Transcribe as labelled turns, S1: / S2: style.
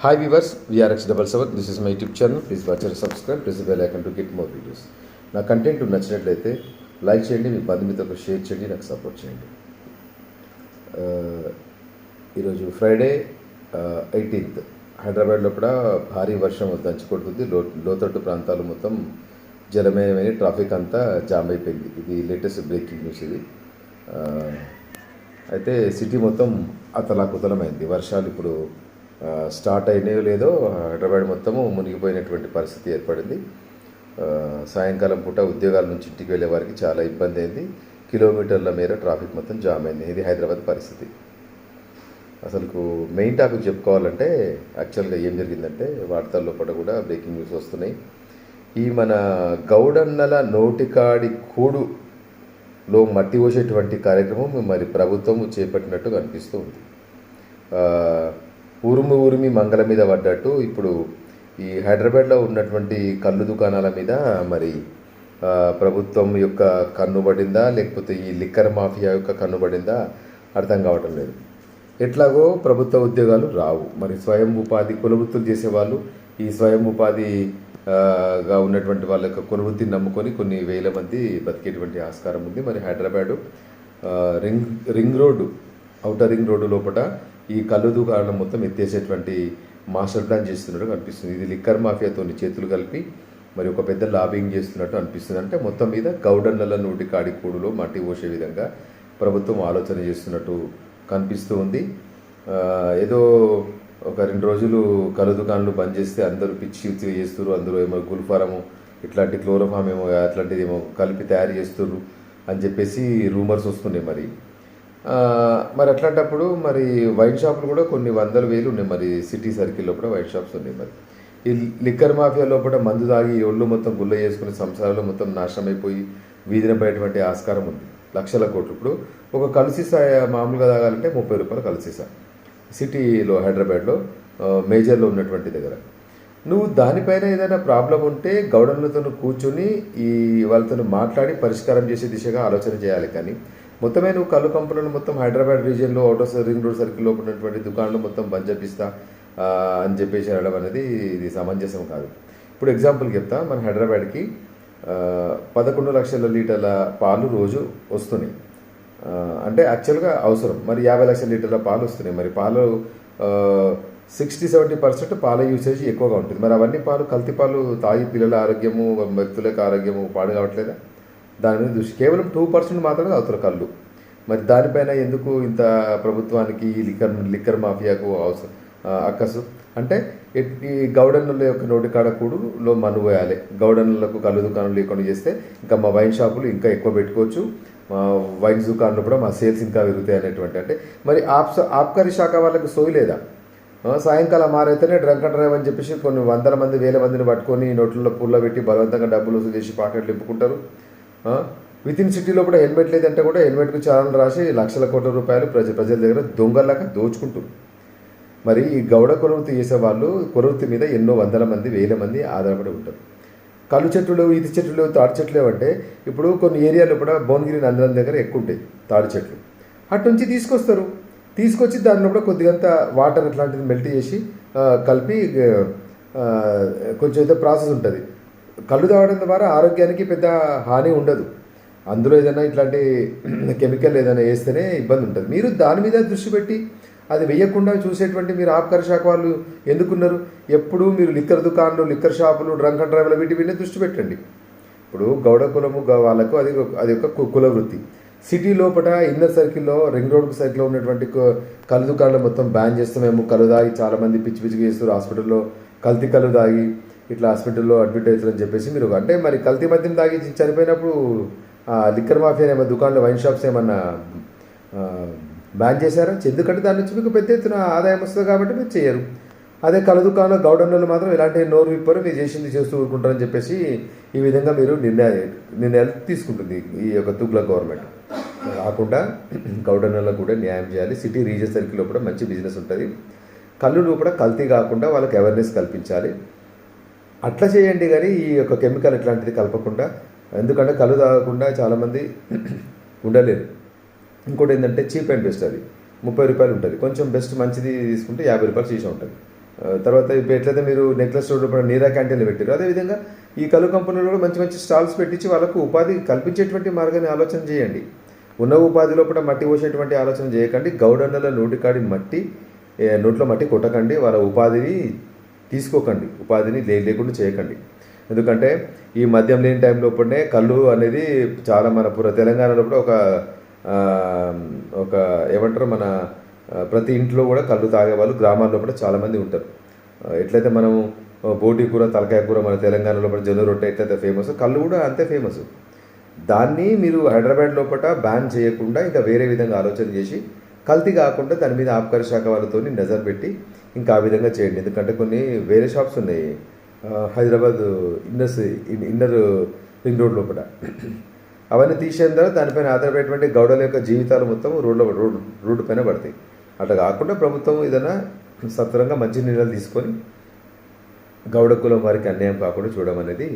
S1: Hi viewers, VRX77. This is my YouTube channel. Please watch and subscribe. Press the bell icon to get more videos. నా content నచ్చినట్లయితే like చేయండి, మీ బంధుమిత్రులకు share చేయండి, నాకు support చేయండి. ఈరోజు Friday 18th హైదరాబాద్లో కూడా భారీ వర్షం దంచి కొడుతుంది. లోతట్టు ప్రాంతాలు మొత్తం జలమయమైన ట్రాఫిక్ అంతా జామ్ అయిపోయింది. ఇది లేటెస్ట్ బ్రేకింగ్ న్యూస్ ఇది. అయితే సిటీ మొత్తం అతలాకుతలమైంది. వర్షాలు ఇప్పుడు స్టార్ట్ అయినాయో లేదో హైదరాబాద్ మొత్తము మునిగిపోయినటువంటి పరిస్థితి ఏర్పడింది. సాయంకాలం పూట ఉద్యోగాల నుంచి ఇంటికి వెళ్ళే వారికి చాలా ఇబ్బంది అయింది. కిలోమీటర్ల మేర ట్రాఫిక్ మొత్తం జామ్ అయింది. ఇది హైదరాబాద్ పరిస్థితి. అసలు మెయిన్ టాపిక్ చెప్పుకోవాలంటే యాక్చువల్గా ఏం జరిగిందంటే వార్తల్లో కూడా బ్రేకింగ్ న్యూస్ వస్తున్నాయి. ఈ మన గౌడన్నల నోటికాడి కూడులో మట్టి పోసేటువంటి కార్యక్రమం మరి ప్రభుత్వం చేపట్టినట్టు కనిపిస్తూ ఉంది. ఉరిమి మంగళ మీద పడ్డట్టు ఇప్పుడు ఈ హైదరాబాద్లో ఉన్నటువంటి కళ్ళు దుకాణాల మీద మరి ప్రభుత్వం యొక్క కన్ను పడిందా లేకపోతే ఈ లిక్కర్ మాఫియా యొక్క కన్ను పడిందా అర్థం కావటం లేదు. ఎట్లాగో ప్రభుత్వ ఉద్యోగాలు రావు. మరి స్వయం ఉపాధి కొనువృత్తులు చేసేవాళ్ళు ఈ స్వయం ఉపాధిగా ఉన్నటువంటి వాళ్ళ యొక్క కొనువృత్తిని నమ్ముకొని కొన్ని వేల మంది బతికేటువంటి ఆస్కారం ఉంది. మరి Hyderabad ring road, outer ring road లోపల ఈ కళ్ళు దుకాణం మొత్తం ఎత్తేసేటువంటి మాస్టర్ ప్లాన్ చేస్తున్నట్టు కనిపిస్తుంది. ఇది లిక్కర్ మాఫియాతో చేతులు కలిపి మరి ఒక పెద్ద లాబింగ్ చేస్తున్నట్టు అనిపిస్తుంది. అంటే మొత్తం మీద గౌడన్నల నోటి కాడి కూడులో మట్టి పోసే విధంగా ప్రభుత్వం ఆలోచన చేస్తున్నట్టు కనిపిస్తూ ఉంది. ఏదో ఒక 2 రోజులు కళ్ళు దుకాణాలు బంద్ చేస్తే అందరూ పిచ్చి చేస్తున్నారు, అందరూ ఏమో గుల్ఫారము ఇట్లాంటి క్లోరోఫామ్ ఏమో అట్లాంటిది ఏమో కలిపి తయారు చేస్తున్నారు అని చెప్పేసి రూమర్స్ వస్తున్నాయి. మరి అట్లాంటప్పుడు మరి వైన్ షాపులు కూడా కొన్ని 100,000 ఉన్నాయి. మరి సిటీ సర్కిల్లో కూడా వైన్ షాప్స్ ఉన్నాయి. మరి ఈ లిక్కర్ మాఫియా లోపల మందు తాగి ఒళ్ళు మొత్తం గుల్ల చేసుకుని సంసారాలు మొత్తం నాశనం అయిపోయి వీధిన పడేటువంటి ఆస్కారం ఉంది. లక్షల కోట్లు. ఇప్పుడు ఒక కలుసీసా మామూలుగా తాగాలంటే 30 రూపాయలు కలుసీసా సిటీలో హైదరాబాద్లో మేజర్లో ఉన్నటువంటి దగ్గర. నువ్వు దానిపైన ఏదైనా ప్రాబ్లం ఉంటే గౌడన్లతో కూర్చొని వాళ్ళతో మాట్లాడి పరిష్కారం చేసే దిశగా ఆలోచన చేయాలి. కానీ మొత్తమే నువ్వు కళ్ళు కంపెనీలు మొత్తం హైదరాబాద్ రీజియన్లో అవుటర్ రింగ్ రోడ్ సర్కిల్లో ఉన్నటువంటి దుకాణాలు మొత్తం బంద్ చేపిస్తా అని చెప్పేసి అనడం అనేది ఇది సమంజసం కాదు. ఇప్పుడు ఎగ్జాంపుల్ చెప్తా. మన హైదరాబాద్కి 11 లక్షల లీటర్ల పాలు రోజు వస్తున్నాయి. అంటే యాక్చువల్గా అవసరం. మరి 50 లక్షల లీటర్ల పాలు వస్తున్నాయి. మరి పాలు 60-70% పాల యూసేజ్ ఎక్కువగా ఉంటుంది. మరి అవన్నీ పాలు కల్తీ పాలు తాగి పిల్లల ఆరోగ్యము వ్యక్తుల ఆరోగ్యము పాడు కావట్లేదా? దాని మీద దృష్టి కేవలం 2% మాత్రమే తాగుతారు కళ్ళు. మరి దానిపైన ఎందుకు ఇంత ప్రభుత్వానికి లిక్కర్ మాఫియాకు అవసరం అక్కసు? అంటే ఈ గౌడన్నుల యొక్క నోటికాడ కూడులో మన్ను పోయాలి. గౌడన్నులకు కళ్ళు దుకాణం లేకుండా చేస్తే ఇంకా మా వైన్ షాపులు ఇంకా ఎక్కువ పెట్టుకోవచ్చు, మా వైన్ దుకాణంలో కూడా మా సేల్స్ ఇంకా పెరుగుతాయి అనేటువంటి. అంటే మరి ఆబ్కారీ శాఖ వాళ్ళకి సోయి లేదా? సాయంకాలం మారైతేనే డ్రంక్ అండ్ డ్రైవ్ అని చెప్పేసి కొన్ని 100 మంది 1000 మందిని పట్టుకొని నోట్లలో పుల్ల పెట్టి బలవంతంగా డబ్బులు వసూలు చేసి పాకెట్లు ఇప్పుకుంటారు. విత్ ఇన్ సిటీలో కూడా హెల్మెట్ లేదంటే కూడా హెల్మెట్కు చాలాను రాసి లక్షల కోట్ల రూపాయలు ప్రజల దగ్గర దొంగలాగా దోచుకుంటారు. మరి ఈ గౌడ కొరవృత్తి చేసేవాళ్ళు కొరవృత్తి మీద ఎన్నో 100 మంది 1000 మంది ఆధారపడి ఉంటారు. కళ్ళు చెట్లు, ఇది చెట్లు, తాడి చెట్లు ఏమంటే ఇప్పుడు కొన్ని ఏరియాలో కూడా భువనగిరి నందనం దగ్గర ఎక్కువ ఉంటాయి తాడి చెట్లు. అటు నుంచి తీసుకొచ్చి దానిలో కూడా కొద్దిగంత వాటర్ అట్లాంటిది మెల్ట్ చేసి కలిపి కొంచెం ఏదో ప్రాసెస్ ఉంటుంది. కళ్ళు తాగడం ద్వారా ఆరోగ్యానికి పెద్ద హాని ఉండదు. అందులో ఏదైనా ఇట్లాంటి కెమికల్ ఏదైనా వేస్తేనే ఇబ్బంది ఉంటుంది. మీరు దాని మీద దృష్టి పెట్టి అది వేయకుండా చూసేటువంటి మీరు ఆబ్కారీ శాఖ వాళ్ళు ఎందుకున్నారు? ఎప్పుడు మీరు లిక్కర్ దుకాణాలు, లిక్కర్ షాపులు, డ్రంక్ అండ్ డ్రైవ్ల వీటి మీద దృష్టి పెట్టండి. ఇప్పుడు గౌడ కులము వాళ్ళకు అది ఒక కుల వృత్తి. సిటీ లోపల ఇన్నర్ సర్కిల్లో రింగ్ రోడ్ సర్కిల్లో ఉన్నటువంటి కళ్ళు దుకాణాలు మొత్తం బ్యాన్ చేస్తామేమో. కళ్ళు తాగి చాలామంది పిచ్చి చేస్తారు. హాస్పిటల్లో కల్తీ కళ్ళు తాగి ఇట్లా హాస్పిటల్లో అడ్మిట్ అవుతారని చెప్పేసి మీరు అంటే మరి కల్తీ మద్యం తాగి చనిపోయినప్పుడు లిక్కర్ మాఫియా ఏమన్నా దుకాణాలు వైన్ షాప్స్ ఏమన్నా బ్యాన్ చేశారా? ఎందుకంటే దాని నుంచి మీకు పెద్ద ఎత్తున ఆదాయం వస్తుంది కాబట్టి మీరు చేయరు. అదే కళ్ళు దుకాణంలో గౌడన్నులు మాత్రం ఇలాంటి నోరు విప్పరు, మీరు చేసింది చేస్తూ ఊరుకుంటారని చెప్పేసి ఈ విధంగా మీరు నిర్ణయాలు తీసుకుంటుంది ఈ యొక్క తుగ్లక్ గవర్నమెంట్. కాకుండా గౌడన్నులకు కూడా న్యాయం చేయాలి. సిటీ రీజన్ సర్కిల్లో కూడా మంచి బిజినెస్ ఉంటుంది. కళ్ళు కూడా కల్తీ కాకుండా వాళ్ళకి అవేర్నెస్ కల్పించాలి. అట్లా చేయండి. కానీ ఈ యొక్క కెమికల్ ఇట్లాంటిది కలపకుండా. ఎందుకంటే కళ్ళు తాగకుండా చాలామంది ఉండలేరు. ఇంకోటి ఏంటంటే చీప్ అండ్ బెస్ట్. అది 30 రూపాయలు ఉంటుంది. కొంచెం బెస్ట్ మంచిది తీసుకుంటే 50 రూపాయలు సీసా ఉంటుంది. తర్వాత ఇప్పుడు ఎట్లయితే మీరు నెక్లెస్ రోడ్డు పైన నీరా క్యాంటీన్లు పెట్టారు, అదేవిధంగా ఈ కళ్ళు కంపెనీలో కూడా మంచి మంచి స్టాల్స్ పెట్టించి వాళ్ళకు ఉపాధి కల్పించేటువంటి మార్గాన్ని ఆలోచన చేయండి. ఉన్న ఉపాధి లోపల మట్టి పోసేటువంటి ఆలోచన చేయకండి. గౌడన్నల నోటికాడి మట్టి నోట్లో మట్టి కొట్టకండి, వాళ్ళ ఉపాధిని తీసుకోకండి, ఉపాధిని లేకుండా చేయకండి. ఎందుకంటే ఈ మద్యం లేని టైం లోపలనే కళ్ళు అనేది చాలా మన తెలంగాణలో కూడా ఒక ఏమంటారు, మన ప్రతి ఇంట్లో కూడా కళ్ళు తాగేవాళ్ళు గ్రామాల్లో కూడా చాలామంది ఉంటారు. ఎట్లయితే మనం బోటి కూర, తలకాయ కూర మన తెలంగాణలో కూడా జొన్న రొట్టె ఎట్లయితే ఫేమస్, కళ్ళు కూడా అంతే ఫేమస్. దాన్ని మీరు హైదరాబాద్ లోపల బ్యాన్ చేయకుండా ఇంకా వేరే విధంగా ఆలోచన చేసి కల్తీ కాకుండా దాని మీద ఆబ్కారీ శాఖ వాళ్ళతో నజర్ పెట్టి ఇంకా ఆ విధంగా చేయండి. ఎందుకంటే కొన్ని వేరే షాప్స్ ఉన్నాయి హైదరాబాద్ ఇన్నర్ రింగ్ రోడ్ లోపల, అవన్నీ తీసేసిన తర్వాత దానిపైన ఆధారపడేటువంటి గౌడల యొక్క జీవితాలు మొత్తం రోడ్డు పైన పడతాయి. అట్లా కాకుండా ప్రభుత్వం ఏదైనా సత్వరంగా మంచి నిర్ణయాలు తీసుకొని గౌడ కులం వారికి అన్యాయం కాకుండా చూడడం అనేది